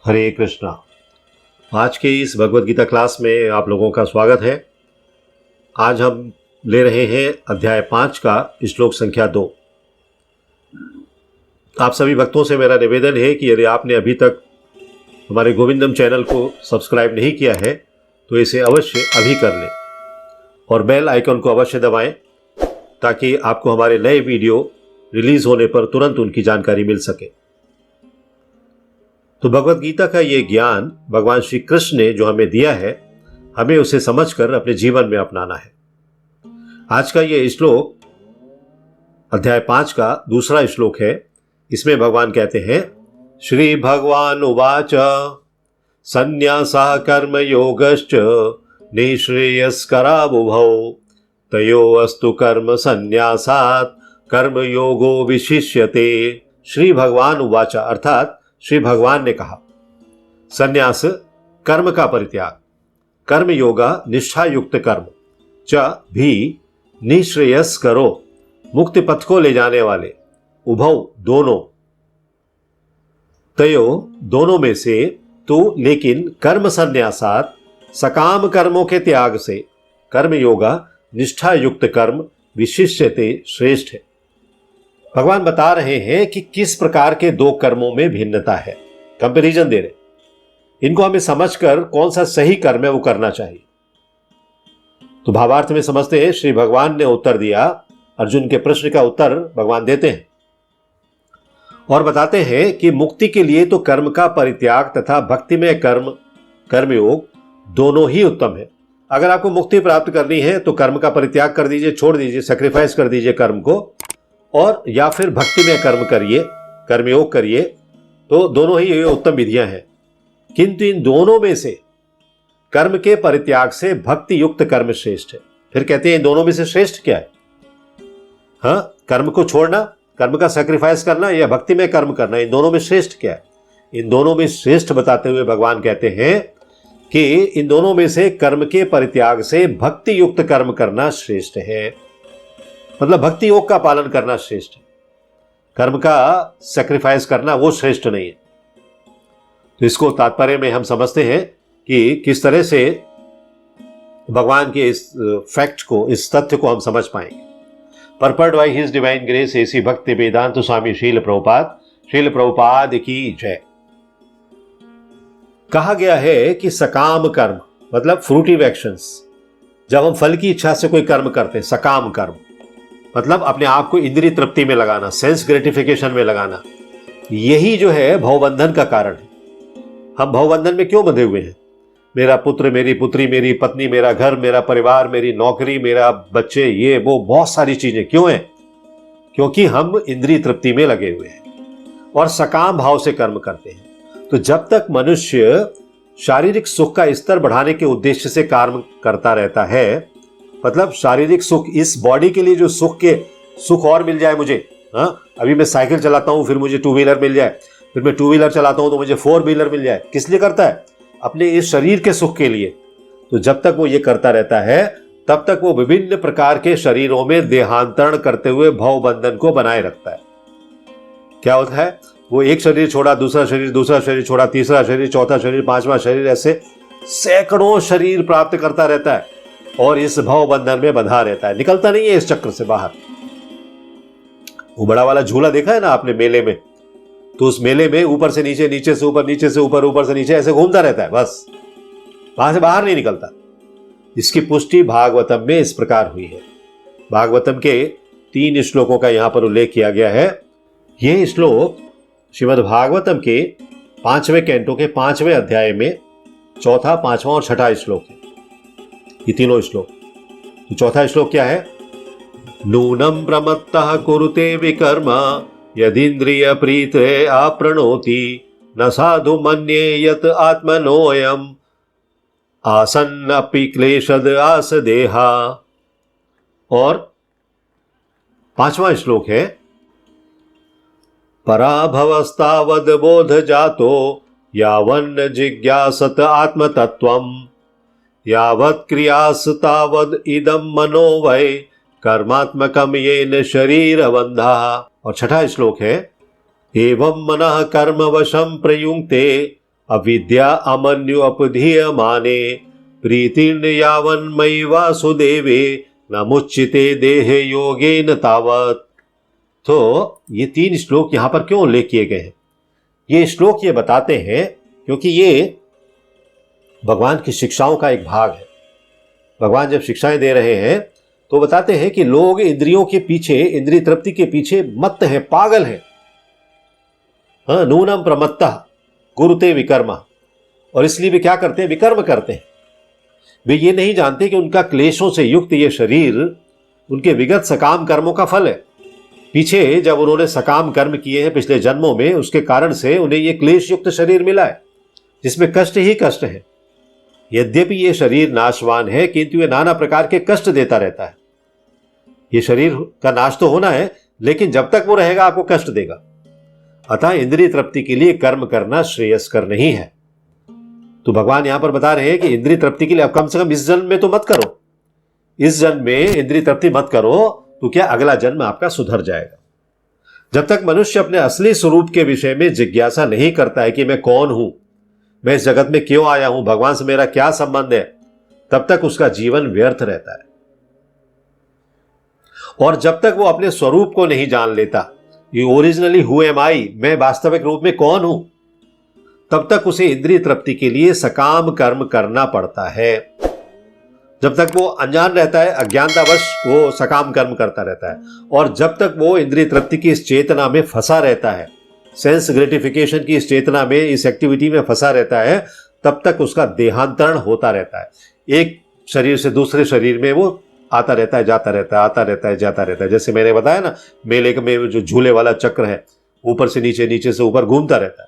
हरे कृष्णा। आज के इस भगवद गीता क्लास में आप लोगों का स्वागत है। आज हम ले रहे हैं अध्याय 5 का श्लोक संख्या 2। आप सभी भक्तों से मेरा निवेदन है कि यदि आपने अभी तक हमारे गोविंदम चैनल को सब्सक्राइब नहीं किया है तो इसे अवश्य अभी कर लें और बेल आइकन को अवश्य दबाएं ताकि आपको हमारे नए वीडियो रिलीज होने पर तुरंत उनकी जानकारी मिल सके। तो भगवद गीता का ये ज्ञान भगवान श्री कृष्ण ने जो हमें दिया है, हमें उसे समझकर अपने जीवन में अपनाना है। आज का ये श्लोक अध्याय 5 का दूसरा श्लोक है। इसमें भगवान कहते हैं, श्री भगवान उवाच संन्यासः कर्म योगश्च निःश्रेयस्करावुभौ तयोस्तु कर्म संन्यासात् कर्म योगो विशिष्यते। श्री भगवान उवाच अर्थात श्री भगवान ने कहा, संन्यास कर्म का परित्याग, कर्म योगा निष्ठा युक्त कर्म, च भी निःश्रेयस करो मुक्ति पथ को ले जाने वाले, उभौ दोनों, तयो दोनों में से, तू लेकिन कर्म संन्यासात सकाम कर्मों के त्याग से कर्म योगा निष्ठा युक्त कर्म विशिष्यते श्रेष्ठ है। भगवान बता रहे हैं कि किस प्रकार के दो कर्मों में भिन्नता है, कंपैरिजन दे रहे। इनको हमें समझकर कौन सा सही कर्म है वो करना चाहिए। तो भावार्थ में समझते हैं, श्री भगवान ने उत्तर दिया, अर्जुन के प्रश्न का उत्तर भगवान देते हैं और बताते हैं कि मुक्ति के लिए तो कर्म का परित्याग तथा भक्तिमय कर्म, कर्मयोग दोनों ही उत्तम है। अगर आपको मुक्ति प्राप्त करनी है तो कर्म का परित्याग कर दीजिए, छोड़ दीजिए, सेक्रीफाइस कर दीजिए कर्म को, और या फिर भक्ति में कर्म करिए, कर्मयोग करिए। तो दोनों ही ये उत्तम विधियां हैं। किंतु इन दोनों में से कर्म के परित्याग से भक्ति युक्त कर्म श्रेष्ठ है। फिर कहते हैं इन दोनों में से श्रेष्ठ क्या है? हाँ, कर्म को छोड़ना, कर्म का सैक्रिफाइस करना या भक्ति में कर्म करना, इन दोनों में श्रेष्ठ क्या है? इन दोनों में श्रेष्ठ बताते हुए भगवान कहते हैं कि इन दोनों में से कर्म के परित्याग से भक्ति युक्त कर्म करना श्रेष्ठ है। मतलब भक्ति योग का पालन करना श्रेष्ठ है, कर्म का सैक्रिफाइस करना वो श्रेष्ठ नहीं है। तो इसको तात्पर्य में हम समझते हैं कि किस तरह से भगवान के इस फैक्ट को, इस तथ्य को हम समझ पाएंगे। Prepared by his divine grace AC Bhakti Vedanta स्वामी श्रील प्रभुपाद की जय। कहा गया है कि सकाम कर्म मतलब फ्रूटिव एक्शंस, जब हम फल की इच्छा से कोई कर्म करते हैं, सकाम कर्म मतलब अपने आप को इंद्रिय तृप्ति में लगाना, सेंस ग्रेटिफिकेशन में लगाना, यही जो है भवबंधन का कारण है। हम भवबंधन में क्यों बंधे हुए हैं? मेरा पुत्र, मेरी पुत्री, मेरी पत्नी, मेरा घर, मेरा परिवार, मेरी नौकरी, मेरा बच्चे, ये वो बहुत सारी चीजें क्यों हैं? क्योंकि हम इंद्रिय तृप्ति में लगे हुए हैं और सकाम भाव से कर्म करते हैं। तो जब तक मनुष्य शारीरिक सुख का स्तर बढ़ाने के उद्देश्य से कर्म करता रहता है, मतलब शारीरिक सुख, इस बॉडी के लिए जो सुख और मिल जाए मुझे, हाँ, अभी मैं साइकिल चलाता हूं फिर मुझे 2 व्हीलर मिल जाए, फिर मैं 2 व्हीलर चलाता हूं तो मुझे 4 व्हीलर मिल जाए, किस लिए करता है? अपने इस शरीर के सुख के लिए। तो जब तक वो ये करता रहता है तब तक वो विभिन्न प्रकार के शरीरों में देहांतरण करते हुए भव बंधन को बनाए रखता है। क्या होता है? वो एक शरीर छोड़ा, दूसरा शरीर छोड़ा, तीसरा शरीर, चौथा शरीर, 5वां शरीर, ऐसे सैकड़ों शरीर प्राप्त करता रहता है और इस भव बंधन में बंधा रहता है, निकलता नहीं है इस चक्र से बाहर। वो बड़ा वाला झूला देखा है ना आपने मेले में? तो उस मेले में ऊपर से नीचे, नीचे से ऊपर, नीचे से ऊपर, ऊपर से नीचे ऐसे घूमता रहता है, बस वहां से बाहर नहीं निकलता। इसकी पुष्टि भागवतम में इस प्रकार हुई है। भागवतम के 3 श्लोकों का यहां पर उल्लेख किया गया है। यह श्लोक श्रीमद् भागवतम के 5वें कैंटो के 5वें अध्याय में 4था, 5वां और 6ठा श्लोक है। ये तीनों श्लोक। तो चौथा श्लोक क्या है? नूनम प्रमत्तः कुरुते विकर्म यदिन्द्रिय प्रीते आपृणोति न साधु मन्ये यत आत्मनोऽयम् आसन्नपि क्लेशद आस देहा। और 5वां श्लोक है, पराभवस्तावद बोध जातो यावन्न जिज्ञासत आत्मतत्वम् यावत् क्रियास तावद इदम मनो वै कर्मात्मकम येन शरीर बंधा। और 6ठा श्लोक है, एवं मनः कर्म वशम प्रयुंक्ते अविद्या अमन्यु अपधीय माने प्रीतिर्न यावन मयि वासुदेवे न मुच्यते देह योगेन तावत। तो ये 3 श्लोक यहां पर क्यों उल्लेख किए गए हैं? ये श्लोक ये बताते हैं क्योंकि ये भगवान की शिक्षाओं का एक भाग है। भगवान जब शिक्षाएं दे रहे हैं तो बताते हैं कि लोग इंद्रियों के पीछे, इंद्रिय तृप्ति के पीछे मत्त हैं, पागल हैं। हाँ, नूनम प्रमत्तः गुरुते विकर्म। और इसलिए वे क्या करते हैं? विकर्म करते हैं। वे ये नहीं जानते कि उनका क्लेशों से युक्त ये शरीर उनके विगत सकाम कर्मों का फल है। पीछे जब उन्होंने सकाम कर्म किए हैं पिछले जन्मों में, उसके कारण से उन्हें ये क्लेश युक्त शरीर मिला है जिसमें कष्ट ही कष्ट है। यद्यपि ये शरीर नाशवान है किंतु ये नाना प्रकार के कष्ट देता रहता है। ये शरीर का नाश तो होना है, लेकिन जब तक वो रहेगा आपको कष्ट देगा। अतः इंद्रिय तृप्ति के लिए कर्म करना श्रेयस्कर नहीं है। तो भगवान यहां पर बता रहे हैं कि इंद्रिय तृप्ति के लिए अब कम से कम इस जन्म में तो मत करो। इस जन्म में इंद्रिय तृप्ति मत करो तो क्या अगला जन्म आपका सुधर जाएगा। जब तक मनुष्य अपने असली स्वरूप के विषय में जिज्ञासा नहीं करता है कि मैं कौन हूं, मैं इस जगत में क्यों आया हूं, भगवान से मेरा क्या संबंध है, तब तक उसका जीवन व्यर्थ रहता है। और जब तक वो अपने स्वरूप को नहीं जान लेता, ये ओरिजिनली हु एम आई, मैं वास्तविक रूप में कौन हूं, तब तक उसे इंद्रिय तृप्ति के लिए सकाम कर्म करना पड़ता है। जब तक वो अनजान रहता है, अज्ञानतावश वो सकाम कर्म करता रहता है। और जब तक वो इंद्रिय तृप्ति की इस चेतना में फंसा रहता है, सेंस ग्रेटिफिकेशन की इस चेतना में, इस एक्टिविटी में फंसा रहता है, तब तक उसका देहांतरण होता रहता है। एक शरीर से दूसरे शरीर में वो आता रहता है, जाता रहता है, आता रहता है, जाता रहता है। जैसे मैंने बताया ना, मेले में जो झूले वाला चक्र है, ऊपर से नीचे, नीचे से ऊपर घूमता रहता है।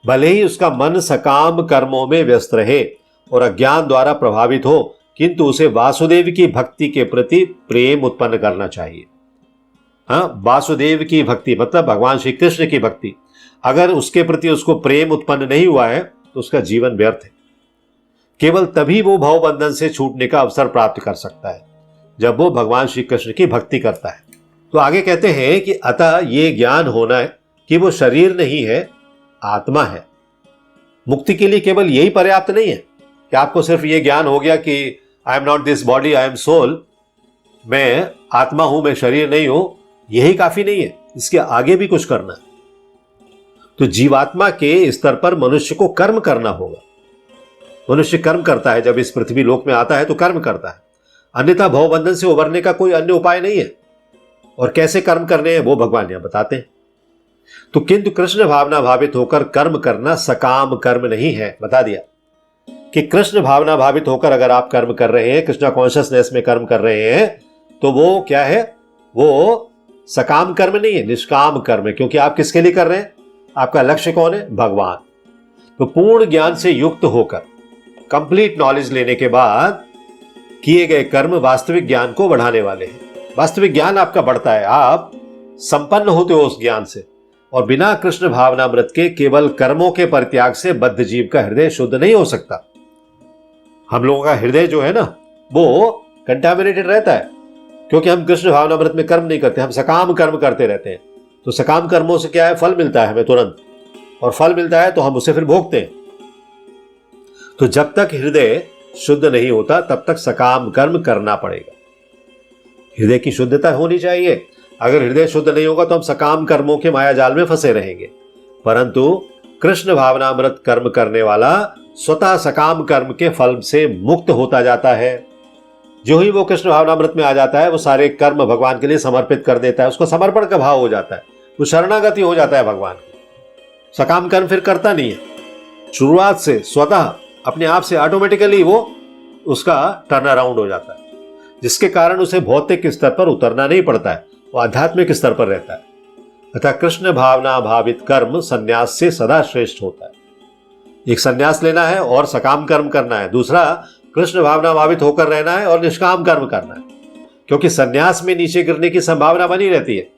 भले ही उसका मन सकाम कर्मों में व्यस्त रहे और अज्ञान द्वारा प्रभावित हो, किंतु उसे वासुदेव की भक्ति के प्रति प्रेम उत्पन्न करना चाहिए। हाँ, वासुदेव की भक्ति मतलब भगवान श्री कृष्ण की भक्ति। अगर उसके प्रति उसको प्रेम उत्पन्न नहीं हुआ है तो उसका जीवन व्यर्थ है। केवल तभी वो भवबंधन से छूटने का अवसर प्राप्त कर सकता है जब वो भगवान श्री कृष्ण की भक्ति करता है। तो आगे कहते हैं कि अतः ये ज्ञान होना है कि वो शरीर नहीं है, आत्मा है। मुक्ति के लिए केवल यही पर्याप्त नहीं है कि आपको सिर्फ ये ज्ञान हो गया कि I am not this body, I am soul, मैं आत्मा हूं, मैं शरीर नहीं हूं, यही काफी नहीं है, इसके आगे भी कुछ करना है। तो जीवात्मा के स्तर पर मनुष्य को कर्म करना होगा। मनुष्य कर्म करता है, जब इस पृथ्वी लोक में आता है तो कर्म करता है, अन्यथा भवबंधन से उबरने का कोई अन्य उपाय नहीं है। और कैसे कर्म करने हैं वो भगवान यहां बताते हैं। तो किंतु कृष्ण भावना भावित होकर कर्म करना सकाम कर्म नहीं है। बता दिया कि कृष्ण भावना भावित होकर अगर आप कर्म कर रहे हैं, कृष्णा कॉन्शियसनेस में कर्म कर रहे हैं, तो वो क्या है? वो सकाम कर्म नहीं है, निष्काम कर्म है। क्योंकि आप किसके लिए कर रहे हैं? आपका लक्ष्य कौन है? भगवान। तो पूर्ण ज्ञान से युक्त होकर, कंप्लीट नॉलेज लेने के बाद किए गए कर्म वास्तविक ज्ञान को बढ़ाने वाले हैं। वास्तविक ज्ञान आपका बढ़ता है, आप संपन्न होते हो उस ज्ञान से। और बिना कृष्ण भावनामृत के केवल कर्मों के परित्याग से बद्ध जीव का हृदय शुद्ध नहीं हो सकता। हम लोगों का हृदय जो है ना, वो कंटामिनेटेड रहता है क्योंकि हम कृष्ण भावनामृत में कर्म नहीं करते, हम सकाम कर्म करते रहते हैं। तो सकाम कर्मों से क्या है? फल मिलता है हमें तुरंत, और फल मिलता है तो हम उसे फिर भोगते हैं। तो जब तक हृदय शुद्ध नहीं होता तब तक सकाम कर्म करना पड़ेगा। हृदय की शुद्धता होनी चाहिए। अगर हृदय शुद्ध नहीं होगा तो हम सकाम कर्मों के माया जाल में फंसे रहेंगे। परंतु कृष्ण भावनामृत कर्म करने वाला स्वतः सकाम कर्म के फल से मुक्त होता जाता है। जो ही वो कृष्ण भावनामृत में आ जाता है, वो सारे कर्म भगवान के लिए समर्पित कर देता है। उसको समर्पण का भाव हो जाता है, वो शरणागति हो जाता है भगवान की। सकाम कर्म फिर करता नहीं है, शुरुआत से स्वतः अपने आप से ऑटोमेटिकली वो उसका टर्न अराउंड हो जाता है, जिसके कारण उसे भौतिक स्तर पर उतरना नहीं पड़ता है, वो आध्यात्मिक स्तर पर रहता है। अतः कृष्ण भावना भावित कर्म संन्यास से सदा श्रेष्ठ होता है। एक संन्यास लेना है और सकाम कर्म करना है, दूसरा कृष्ण भावना भावित होकर रहना है और निष्काम कर्म करना है। क्योंकि संन्यास में नीचे गिरने की संभावना बनी रहती है।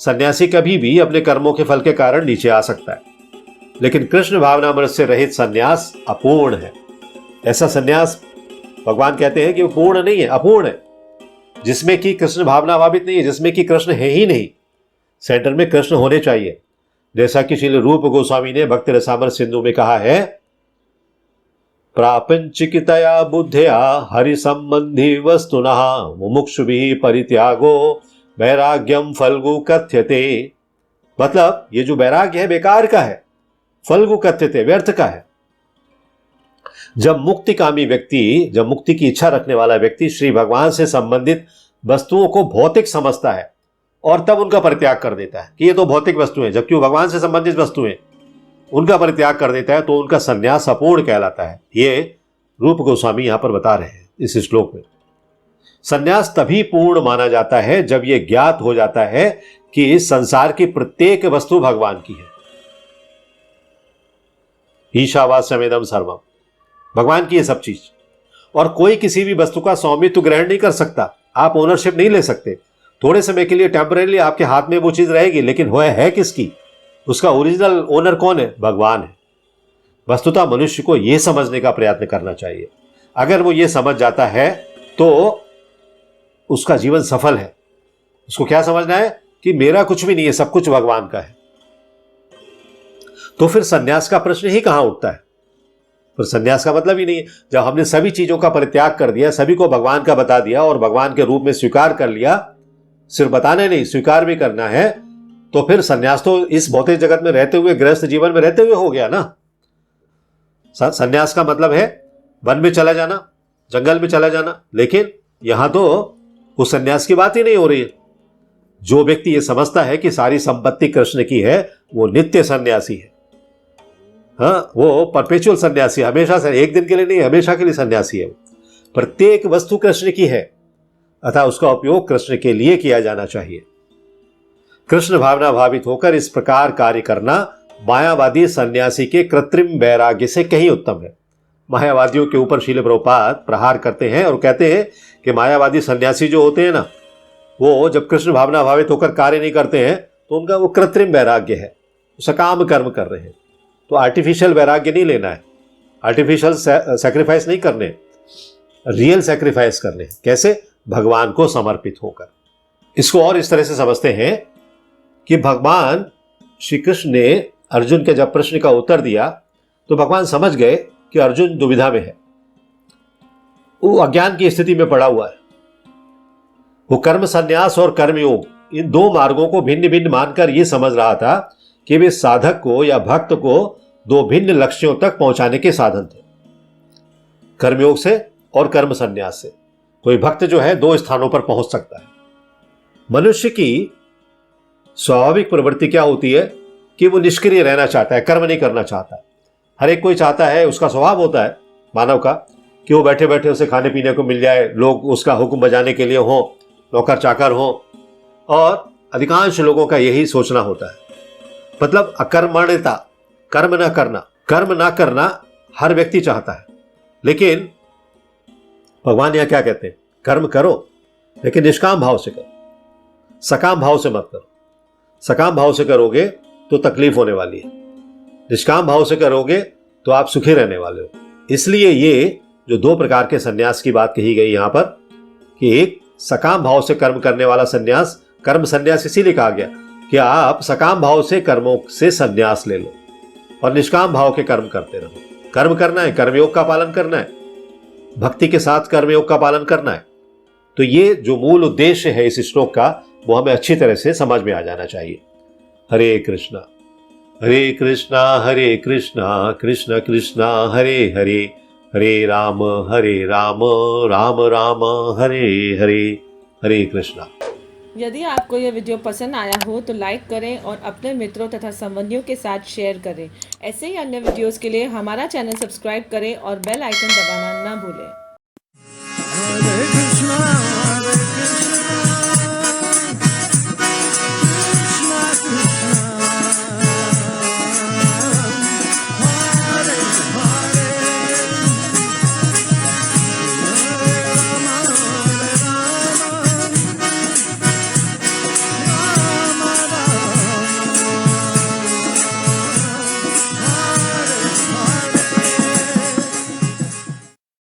सन्यासी कभी भी अपने कर्मों के फल के कारण नीचे आ सकता है, लेकिन कृष्ण भावनामृत से रहित संन्यास अपूर्ण है। ऐसा संन्यास भगवान कहते हैं कि वो पूर्ण नहीं है, अपूर्ण है, जिसमें कि कृष्ण भावना भावित नहीं है, जिसमें कि कृष्ण है ही नहीं। सेंटर में कृष्ण होने चाहिए, जैसा कि श्री रूप गोस्वामी ने भक्ति रसामृत सिंधु में कहा है, प्रापंचिकतया बुद्धया हरि संबंधी वस्तुनः मुमुक्षुभिः परित्यागो वैराग्यम फल्गु कथ्यते। मतलब ये जो वैराग्य है बेकार का है, फल्गु कथ्यते व्यर्थ का है। जब मुक्तिकामी व्यक्ति, जब मुक्ति की इच्छा रखने वाला व्यक्ति श्री भगवान से संबंधित वस्तुओं को भौतिक समझता है और तब उनका परित्याग कर देता है कि ये तो भौतिक वस्तु है, जबकि वो भगवान से संबंधित वस्तु है, उनका परित्याग कर देता है, तो उनका संन्यास अपूर्ण कहलाता है। ये रूप गोस्वामी यहां पर बता रहे हैं इस श्लोक में। संन्यास तभी पूर्ण माना जाता है जब यह ज्ञात हो जाता है कि इस संसार की प्रत्येक वस्तु भगवान की है। ईशावास्यमेदं सर्वम, भगवान की ये सब चीज, और कोई किसी भी वस्तु का स्वामित्व ग्रहण नहीं कर सकता। आप ओनरशिप नहीं ले सकते। थोड़े समय के लिए टेम्परेरी आपके हाथ में वो चीज रहेगी, लेकिन वह है किसकी? उसका ओरिजिनल ओनर कौन है? भगवान है। वस्तुतः मनुष्य को यह समझने का प्रयत्न करना चाहिए। अगर वो ये समझ जाता है तो उसका जीवन सफल है। उसको क्या समझना है कि मेरा कुछ भी नहीं है, सब कुछ भगवान का है। तो फिर सन्यास का प्रश्न ही कहां उठता है? फिर सन्यास का मतलब ही नहीं है। जब हमने सभी चीजों का परित्याग कर दिया, सभी को भगवान का बता दिया और भगवान के रूप में स्वीकार कर लिया, सिर्फ बताने नहीं स्वीकार भी करना है, तो फिर सन्यास तो इस भौतिक जगत में रहते हुए, गृहस्थ जीवन में रहते हुए हो गया ना। सन्यास का मतलब है वन में चला जाना, जंगल में चला जाना, लेकिन यहां तो उस सन्यास की बात ही नहीं हो रही है। जो व्यक्ति ये समझता है कि सारी संपत्ति कृष्ण की है, वो नित्य सन्यासी है। हाँ, वो परपेचुअल सन्यासी, हमेशा से, एक दिन के लिए नहीं, हमेशा के लिए सन्यासी है। प्रत्येक वस्तु कृष्ण की है, अतः उसका उपयोग कृष्ण के लिए किया जाना चाहिए। कृष्ण भावना भावित होकर इस प्रकार कार्य करना मायावादी सन्यासी के कृत्रिम वैराग्य से कहीं उत्तम है। मायावादियों के ऊपर श्रील प्रभुपाद प्रहार करते हैं और कहते हैं कि मायावादी सन्यासी जो होते हैं ना, वो जब कृष्ण भावना भावित होकर कार्य नहीं करते हैं तो उनका वो कृत्रिम वैराग्य है, सकाम कर्म कर रहे हैं। तो आर्टिफिशियल वैराग्य नहीं लेना है, आर्टिफिशियल सैक्रिफाइस नहीं करने, रियल सैक्रिफाइस करने। कैसे? भगवान को समर्पित होकर। इसको और इस तरह से समझते हैं कि भगवान श्री कृष्ण ने अर्जुन के जब प्रश्न का उत्तर दिया तो भगवान समझ गए कि अर्जुन दुविधा में है, वो अज्ञान की स्थिति में पड़ा हुआ है। वो कर्म संन्यास और कर्मयोग, इन दो मार्गों को भिन्न भिन्न मानकर यह समझ रहा था कि वे साधक को या भक्त को दो भिन्न लक्ष्यों तक पहुंचाने के साधन थे, कर्मयोग से और कर्म संन्यास से। कोई भक्त जो है दो स्थानों पर पहुंच सकता है। मनुष्य की स्वाभाविक प्रवृत्ति क्या होती है कि वो निष्क्रिय रहना चाहता है, कर्म नहीं करना चाहता। हर एक कोई चाहता है, उसका स्वभाव होता है मानव का कि वो बैठे बैठे उसे खाने पीने को मिल जाए, लोग उसका हुक्म बजाने के लिए हो, नौकर चाकर हो, और अधिकांश लोगों का यही सोचना होता है। मतलब अकर्मण्यता, कर्म ना करना, कर्म ना करना हर व्यक्ति चाहता है। लेकिन भगवान यहां क्या कहते हैं? कर्म करो, लेकिन निष्काम भाव से करो, सकाम भाव से मत करो। सकाम भाव से करोगे तो तकलीफ होने वाली है, निष्काम भाव से करोगे तो आप सुखी रहने वाले हो। इसलिए ये जो दो प्रकार के सन्यास की बात कही गई यहां पर, कि एक सकाम भाव से कर्म करने वाला सन्यास, कर्म सन्यास इसीलिए कहा गया कि आप सकाम भाव से कर्मों से सन्यास ले लो और निष्काम भाव के कर्म करते रहो। कर्म करना है, कर्मयोग का पालन करना है, भक्ति के साथ कर्मयोग का पालन करना है। तो ये जो मूल उद्देश्य है इस श्लोक का, वो हमें अच्छी तरह से समझ में आ जाना चाहिए। हरे कृष्णा हरे कृष्णा कृष्ण कृष्णा हरे हरे, हरे राम राम राम हरे हरे, हरे कृष्णा। यदि आपको यह वीडियो पसंद आया हो तो लाइक करें और अपने मित्रों तथा संबंधियों के साथ शेयर करें। ऐसे ही अन्य वीडियोस के लिए हमारा चैनल सब्सक्राइब करें और बेल आइकन दबाना ना भूलें।